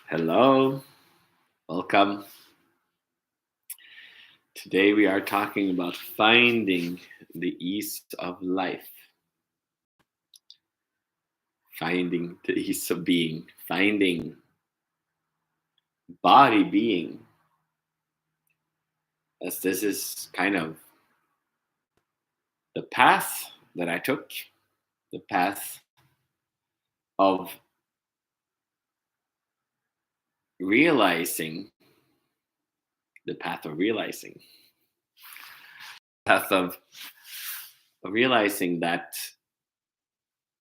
Hello, welcome. Today we are talking about finding the ease of life, finding the ease of being, finding body being, as this is kind of the path that I took, the path of realizing, the path of realizing, path of realizing that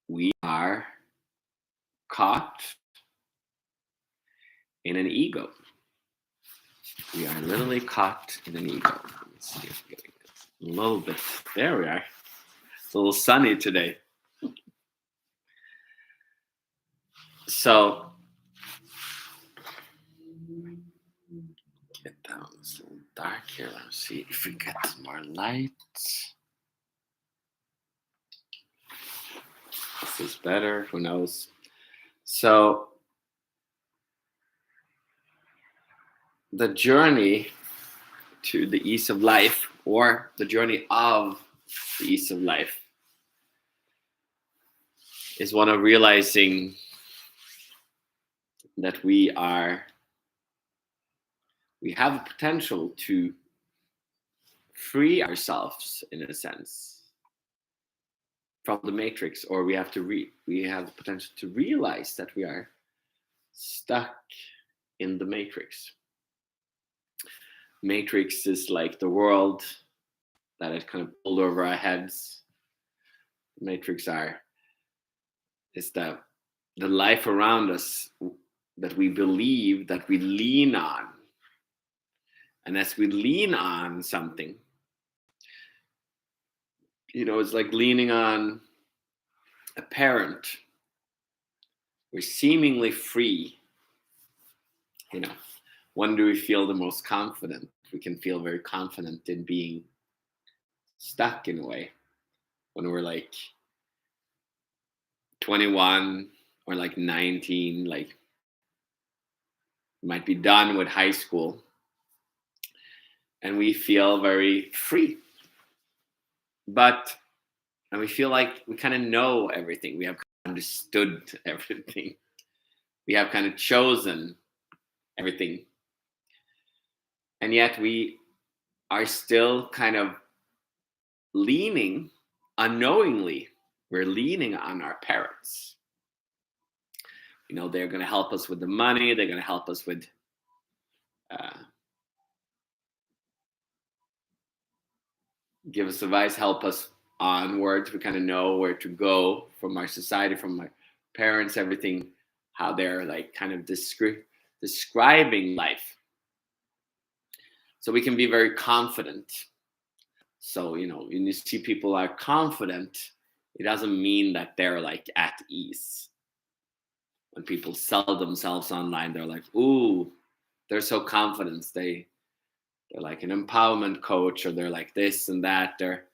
we are caught in an ego. We are literally caught in an ego. Let's see if I'm getting this a little bit. There we are. It's a little sunny today. So, get down. It's a little dark here. Let's see if we get some more light. This is better. Who knows? So, the journey to the ease of life, or the journey of the ease of life, is one of realizing that we have a potential to free ourselves, in a sense, from the matrix, or we have the potential to realize that we are stuck in the matrix. Matrix is like the world that is kind of pulled over our heads. Matrix is the life around us that we believe, that we lean on. And as we lean on something, it's like leaning on a parent. We're seemingly free. When do we feel the most confident? We can feel very confident in being stuck in a way when we're like 21 or like 19, like might be done with high school, and we feel very free. And we feel like we kind of know everything. We have understood everything. We have kind of chosen everything. And yet we are still kind of leaning, unknowingly, we're leaning on our parents. They're going to help us with the money. They're going to help us with give us advice, help us onwards. We kind of know where to go from our society, from our parents, everything, how they're like kind of describing life. So we can be very confident. So, when you see people are confident, it doesn't mean that they're like at ease. When people sell themselves online, they're like, ooh, they're so confident. They're like an empowerment coach, or they're like this and that. They're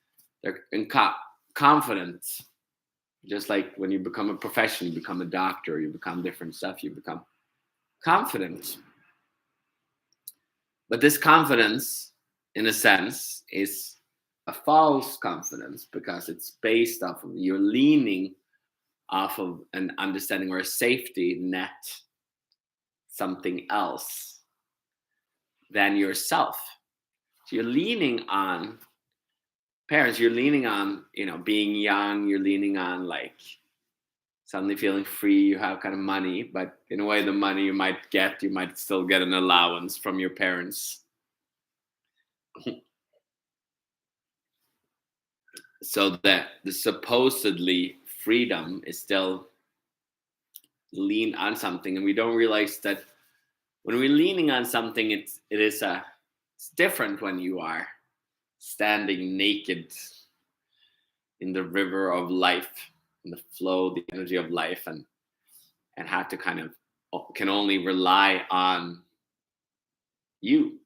in confidence. Just like when you become a profession, you become a doctor, you become different stuff, you become confident. But this confidence, in a sense, is a false confidence, because it's based off of, you're leaning off of an understanding or a safety net, something else than yourself. So you're leaning on parents, you're leaning on, being young, you're leaning on like suddenly feeling free, you have kind of money, but in a way the money you might still get an allowance from your parents. So that the supposedly freedom is still lean on something, and we don't realize that when we're leaning on something, it's different when you are standing naked in the river of life, in the flow, the energy of life, and have to kind of can only rely on you.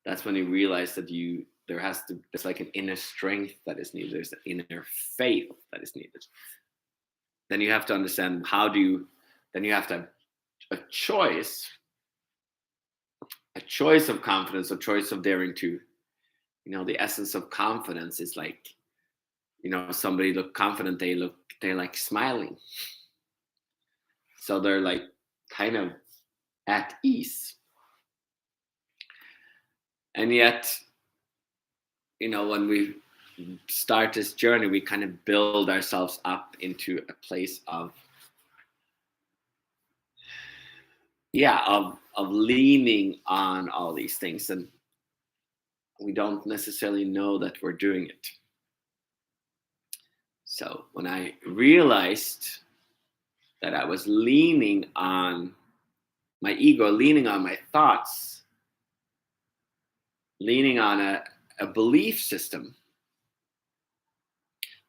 That's when you realize that there's like an inner strength that is needed. There's an inner faith that is needed. Then you have to understand then you have to have a choice, a choice of confidence, a choice of daring to, the essence of confidence is like, somebody look confident, they're like smiling. So they're like kind of at ease. And yet, when we start this journey, we kind of build ourselves up into a place of, of leaning on all these things, and we don't necessarily know that we're doing it. So when I realized that I was leaning on my ego, leaning on my thoughts, leaning on a belief system,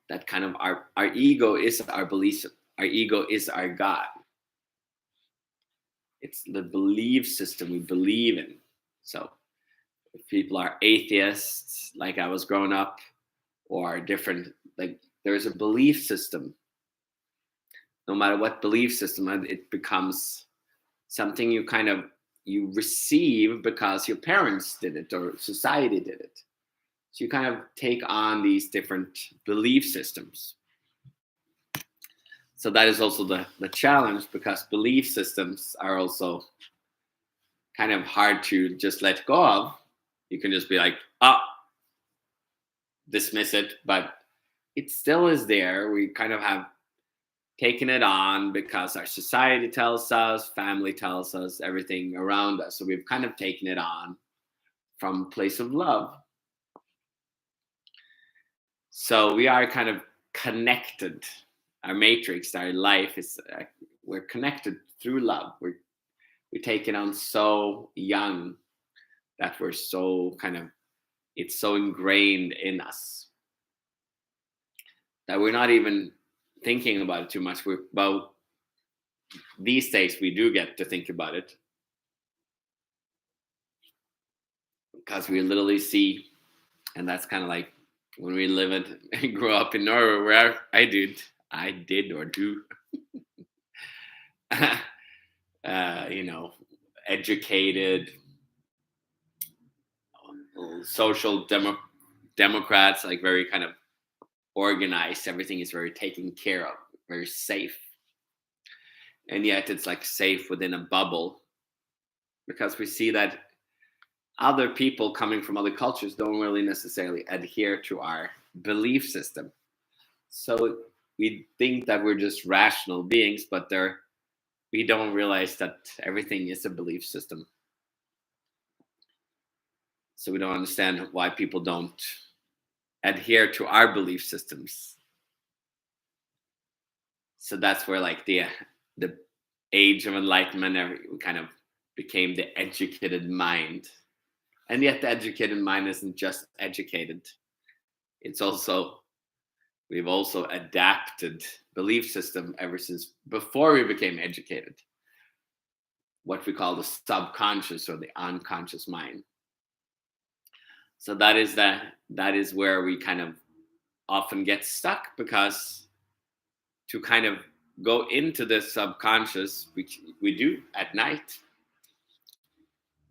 that kind of our ego is our belief, our ego is our God. It's the belief system we believe in. So if people are atheists, like I was growing up, or different, like there's a belief system. No matter what belief system, it becomes something you receive because your parents did it or society did it. So you kind of take on these different belief systems. So that is also the challenge, because belief systems are also kind of hard to just let go of. You can just be like, dismiss it, but it still is there. We kind of have taken it on because our society tells us, family tells us, everything around us. So we've kind of taken it on from a place of love. So we are kind of connected. Our matrix, our life is, we're connected through love. We take it on so young that we're so it's so ingrained in us that we're not even thinking about it too much. These days we do get to think about it, because we literally see, and that's kind of like when we live it and grow up in Norway, where I did or do, educated, social democrats, like very kind of organized. Everything is very taken care of, very safe. And yet it's like safe within a bubble, because we see that other people coming from other cultures don't really necessarily adhere to our belief system. So we think that we're just rational beings, but we don't realize that everything is a belief system. So we don't understand why people don't adhere to our belief systems. So that's where like the age of enlightenment, we kind of became the educated mind. And yet the educated mind isn't just educated. It's also, we've also adapted belief system ever since before we became educated. What we call the subconscious or the unconscious mind. So that is where we kind of often get stuck, because to kind of go into the subconscious, which we do at night,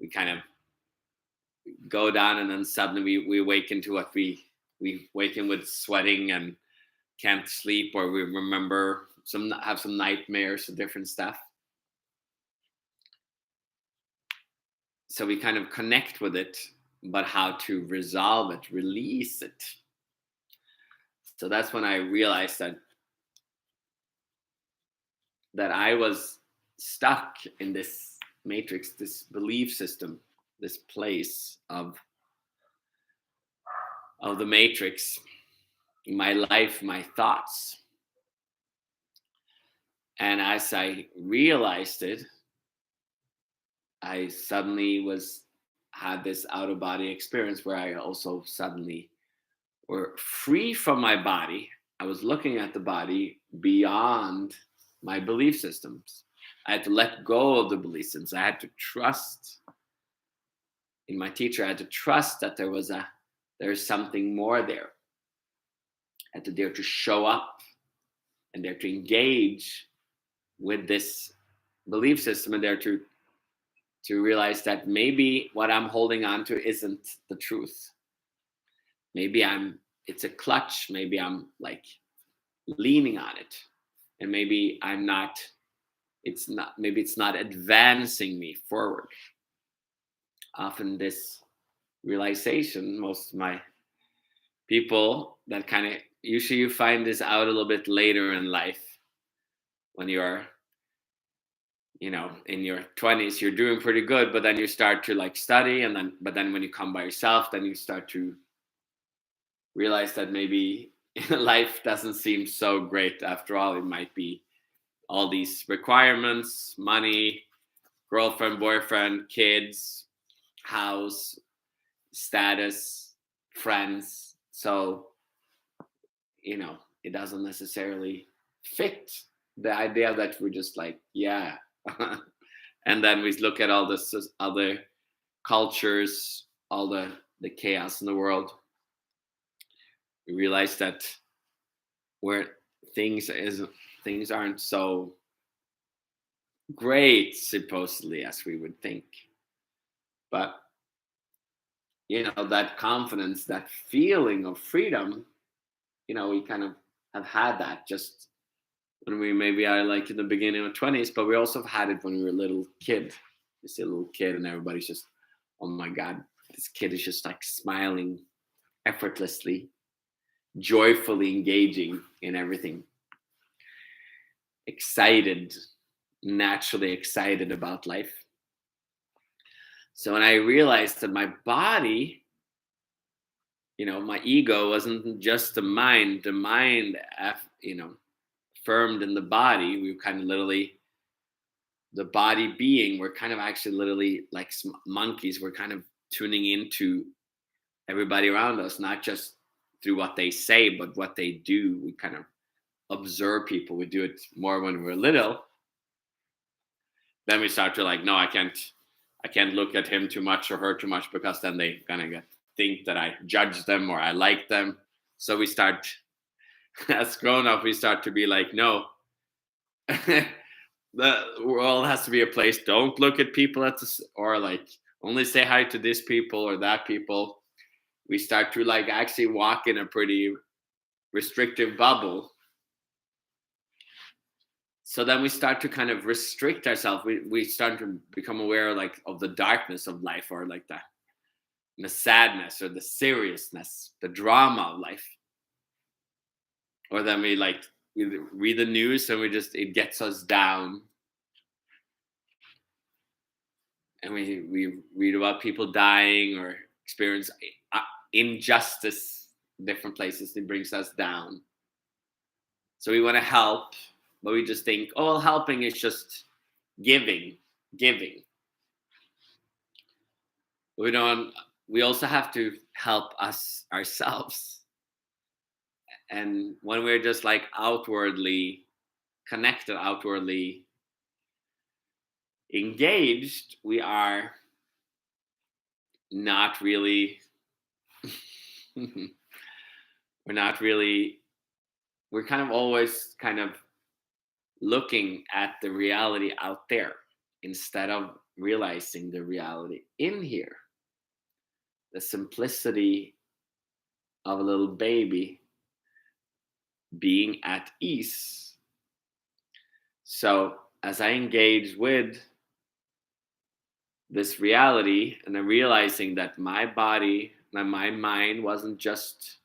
we kind of go down, and then suddenly we wake into what we wake in with sweating and can't sleep, or we remember have some nightmares or different stuff. So we kind of connect with it, but how to resolve it, release it. So that's when I realized that I was stuck in this matrix, this belief system, this place of the matrix, my life, my thoughts. And as I realized it, I suddenly had this out of body experience where I also suddenly were free from my body. I was looking at the body beyond my belief systems. I had to let go of the belief systems. I had to trust in my teacher. I had to trust that there's something more there. I had to dare to show up and dare to engage with this belief system in there to realize that maybe what I'm holding on to isn't the truth. Maybe it's a clutch. Maybe I'm like leaning on it. And maybe it's not advancing me forward. Often this realization, most of my people that kind of, usually you find this out a little bit later in life when you're, in your 20s, you're doing pretty good, but then you start to like study, but then when you come by yourself, then you start to realize that maybe life doesn't seem so great after all. It might be all these requirements, money, girlfriend, boyfriend, kids, house, status, friends. So, it doesn't necessarily fit the idea that we're just like, yeah. And then we look at all this other cultures, all the chaos in the world. We realize that where things aren't so great supposedly as we would think. But that confidence, that feeling of freedom, we kind of have had that just when we maybe are like in the beginning of 20s, but we also have had it when we were a little kid. You see a little kid and everybody's just, oh my God, this kid is just like smiling effortlessly, joyfully engaging in everything, excited, naturally excited about life. So when I realized that my body, my ego wasn't just the mind, firmed in the body. We were kind of literally, the body being, we're kind of actually literally like monkeys. We're kind of tuning into everybody around us, not just through what they say, but what they do. We kind of observe people. We do it more when we're little. Then we start to like, no, I can't look at him too much or her too much, because then they kind of think that I judge them or I like them. So we start, as grown up, we start to be like, no, the world has to be a place. Don't look at people or like only say hi to this people or that people. We start to like actually walk in a pretty restrictive bubble. So then we start to kind of restrict ourselves. We start to become aware like of the darkness of life, or like the sadness or the seriousness, the drama of life. Or then we read the news and it gets us down. And we read about people dying or experience injustice in different places. It brings us down. So we want to help, but we just think, oh, well, helping is just giving. We also have to help ourselves. And when we're just like outwardly connected, outwardly engaged, we are not really we're kind of always kind of looking at the reality out there instead of realizing the reality in here. The simplicity of a little baby being at ease. So as I engage with this reality and I'm realizing that my body and my mind wasn't just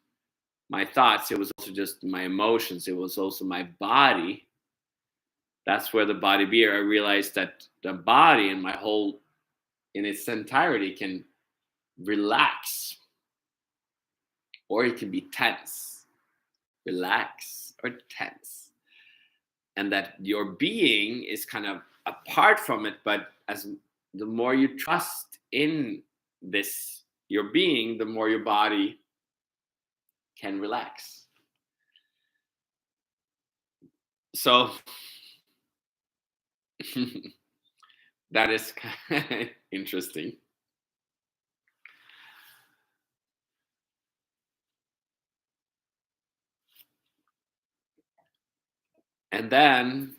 my thoughts, it was also just my emotions, it was also my body. That's where the body be. I realized that the body and my whole in its entirety can relax, or it can be tense, relax or tense. And that your being is kind of apart from it, but as the more you trust in this, your being, the more your body can relax. So that is kind of interesting. And then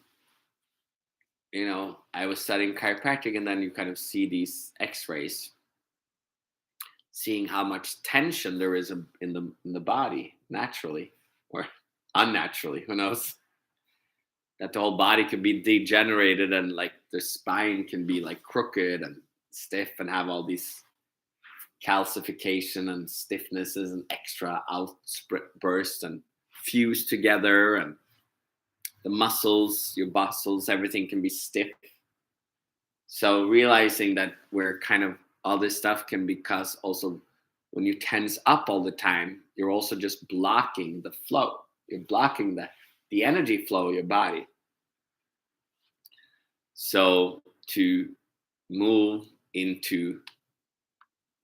I was studying chiropractic, and then you kind of see these X-rays, seeing how much tension there is in the body naturally or unnaturally. Who knows? That the whole body could be degenerated, and like the spine can be like crooked and stiff and have all these calcification and stiffnesses and extra outbursts and fuse together, and the muscles, your muscles, everything can be stiff. So realizing that we're kind of all this stuff can be because also when you tense up all the time, you're also just blocking the flow. You're blocking the energy flow of your body. So to move into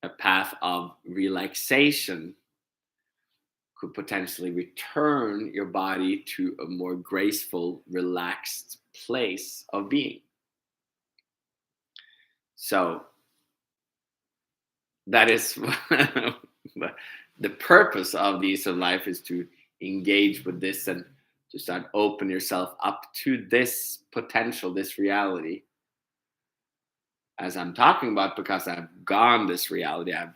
a path of relaxation could potentially return your body to a more graceful, relaxed place of being. So that is the purpose of the Ease of Life, is to engage with this and to start open yourself up to this potential, this reality. As I'm talking about, because I've gone this reality, I've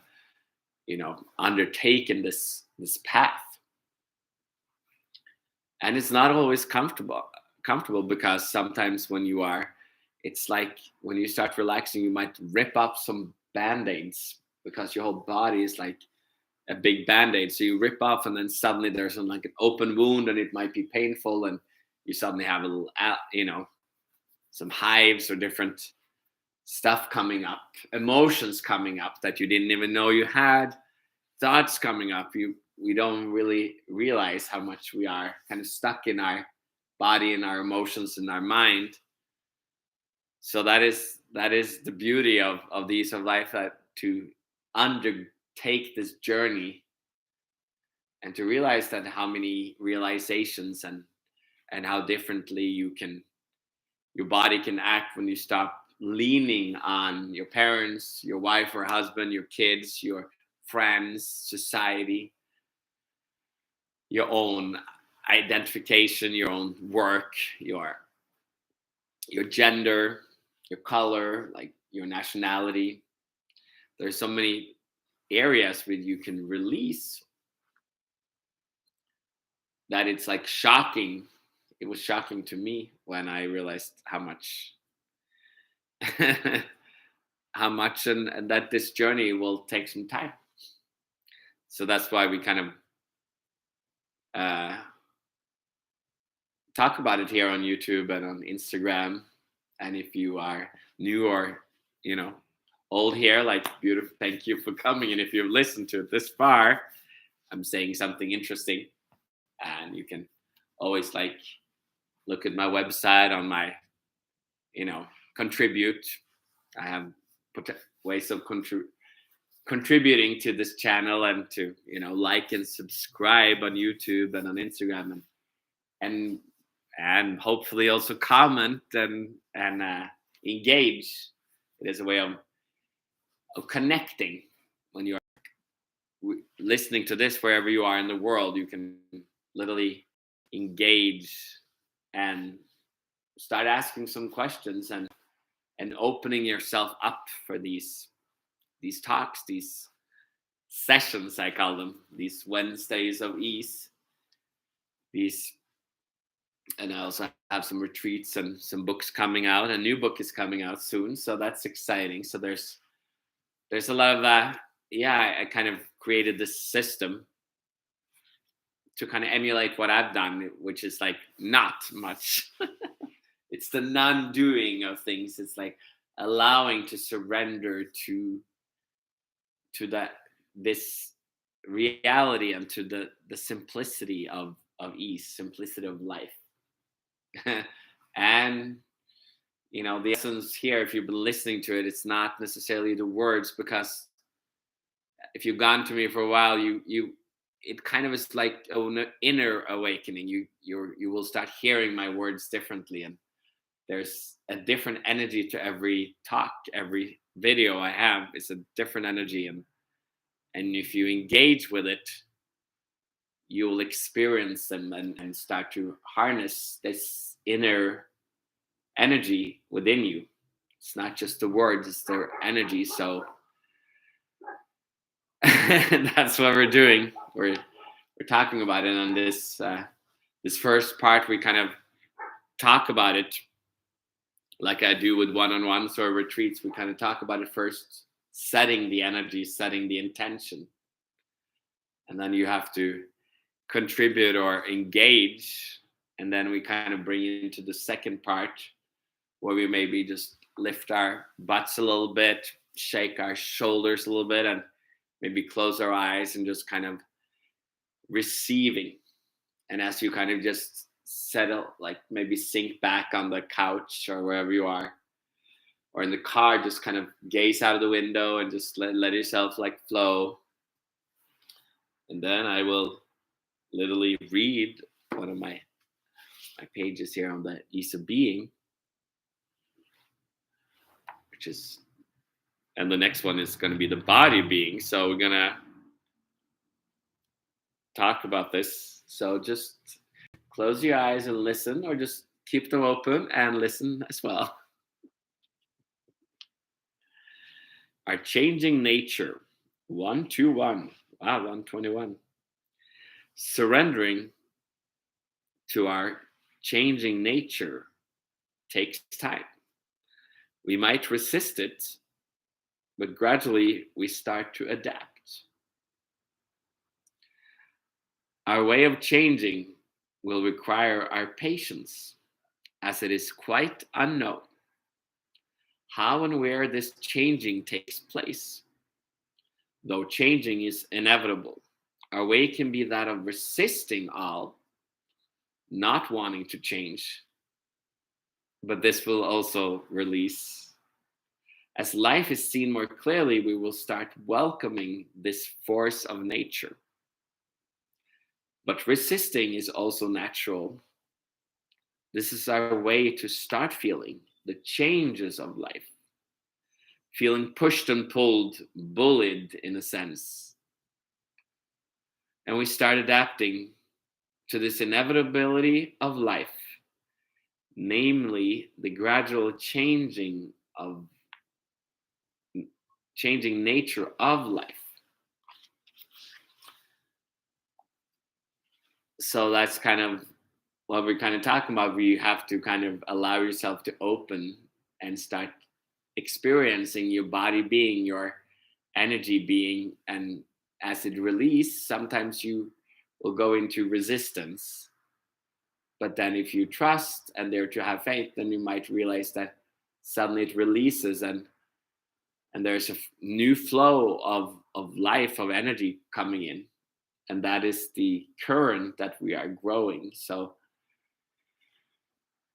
undertaken this path, and it's not always comfortable, because sometimes when you are, it's like when you start relaxing, you might rip up some band-aids, because your whole body is like a big band-aid. So you rip off, and then suddenly there's like an open wound, and it might be painful, and you suddenly have a little some hives or different stuff coming up, emotions coming up that you didn't even know you had, thoughts coming up. We don't really realize how much we are kind of stuck in our body and our emotions and our mind. So that is the beauty of the Ease of Life, that to undertake this journey and to realize that how many realizations and how differently your body can act when you stop leaning on your parents, your wife or husband, your kids, your friends, society, your own identification, your own work, your gender, your color, like your nationality. There's so many areas where you can release that it's like shocking. It was shocking to me when I realized how much how much and that this journey will take some time. So that's why we kind of talk about it here on YouTube and on Instagram. And if you are new or old here, like, beautiful, thank you for coming. And if you've listened to it this far, I'm saying something interesting, and you can always like look at my website on my contribute. I have ways of contributing to this channel, and to like and subscribe on YouTube and on Instagram, and hopefully also comment and engage. It is a way of connecting. When you are listening to this, wherever you are in the world, you can literally engage and start asking some questions, and opening yourself up for these talks, these sessions, I call them, these Wednesdays of Ease. And I also have some retreats and some books coming out. A new book is coming out soon, so that's exciting. So there's a lot of I kind of created this system to kind of emulate what I've done, which is like not much. It's the non-doing of things. It's like allowing to surrender to this reality, and to the simplicity of ease, simplicity of life. And the essence here, if you've been listening to it, it's not necessarily the words, because if you've gone to me for a while, it kind of is like an inner awakening. You will start hearing my words differently, and there's a different energy to every talk, every video I have. It's a different energy, and if you engage with it, you'll experience them and start to harness this inner energy within you. It's not just the words, it's their energy. So that's what we're doing. We're talking about it on this first part. We kind of talk about it like I do with one-on-ones or retreats. We kind of talk about it first, setting the energy, setting the intention, and then you have to contribute or engage, and then we kind of bring you into the second part where we maybe just lift our butts a little bit, shake our shoulders a little bit, and maybe close our eyes and just kind of receiving. And as you kind of just settle, like maybe sink back on the couch or wherever you are, or in the car, just kind of gaze out of the window and just let yourself like flow. And then I will literally read one of my pages here on the ease of being, which is, and the next one is going to be the body being. So we're going to talk about this. So just close your eyes and listen, or just keep them open and listen as well. Our changing nature, 121. Wow, 121. Surrendering to our changing nature takes time. We might resist it, but gradually we start to adapt. Our way of changing will require our patience, as it is quite unknown how and where this changing takes place. Though changing is inevitable, our way can be that of resisting all, not wanting to change. But this will also release. As life is seen more clearly, we will start welcoming this force of nature. But resisting is also natural. This is our way to start feeling the changes of life, feeling pushed and pulled, bullied in a sense. And we start adapting to this inevitability of life, namely the gradual changing nature of life. So that's kind of what we're kind of talking about, where you have to kind of allow yourself to open and start experiencing your body being, your energy being, and as it releases, sometimes you will go into resistance. But then if you trust and dare to have faith, then you might realize that suddenly it releases, and there's a new flow of life, of energy coming in. And that is the current that we are growing. So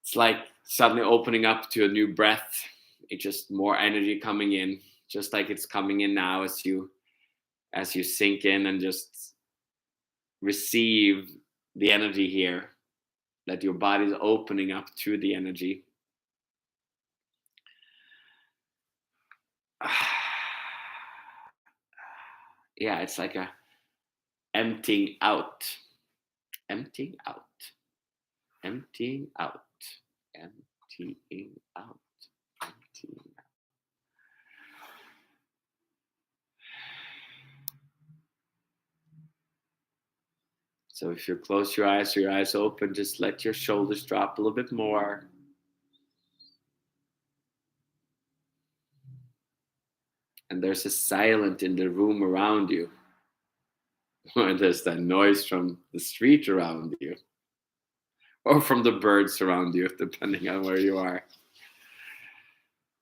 it's like suddenly opening up to a new breath. It's just more energy coming in, just like it's coming in now as you sink in and just receive the energy here, that your body is opening up to the energy. Yeah, it's like a emptying out, emptying out, emptying out, emptying out, emptying out. So if you close your eyes open, just let your shoulders drop a little bit more. And there's a silence in the room around you. Or there's that noise from the street around you. Or from the birds around you, depending on where you are.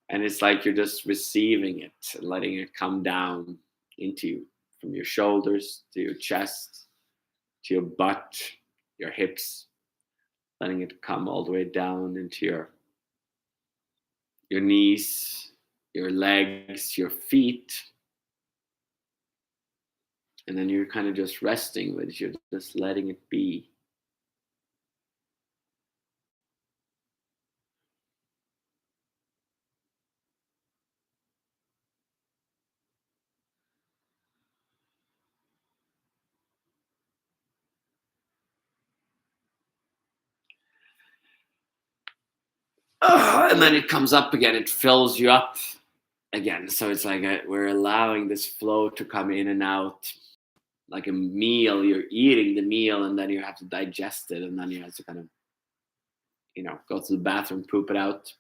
And it's like you're just receiving it, letting it come down into you, from your shoulders to your chest, to your butt, your hips, letting it come all the way down into your knees, your legs, your feet. And then you're kind of just resting with it. You're just letting it be. and then it comes up again. It fills you up again. So it's like we're allowing this flow to come in and out like a meal. You're eating the meal, and then you have to digest it, and then you have to kind of, go to the bathroom, poop it out,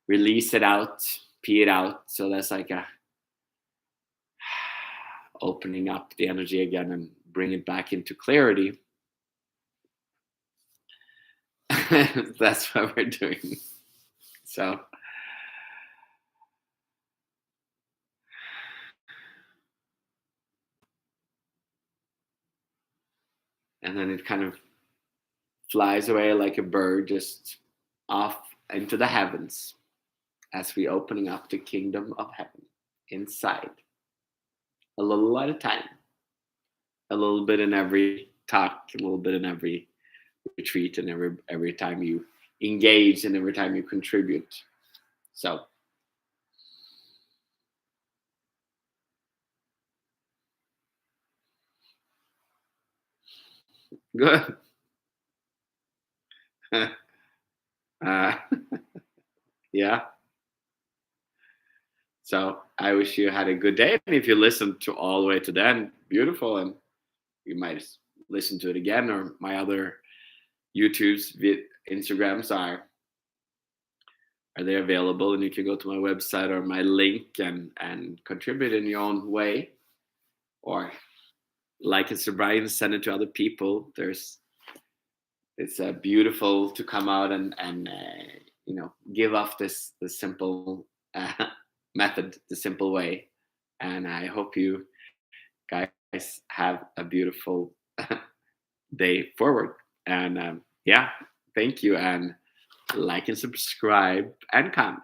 release it out, pee it out. So that's like a opening up the energy again and bring it back into clarity. That's what we're doing. So and then it kind of flies away like a bird, just off into the heavens as we opening up the kingdom of heaven inside, a little at a time, a little bit in every talk, a little bit in every retreat, and every time you engage and every time you contribute. So good. uh, yeah. So I wish you had a good day. And if you listened to all the way to the end, beautiful. And you might listen to it again, or my other YouTube's, Instagrams are they available, and you can go to my website or my link and contribute in your own way, or like it's Brian, send it to other people. It's beautiful to come out and give off this the simple method, the simple way. And I hope you guys have a beautiful day forward. And yeah, thank you, and like and subscribe and comment.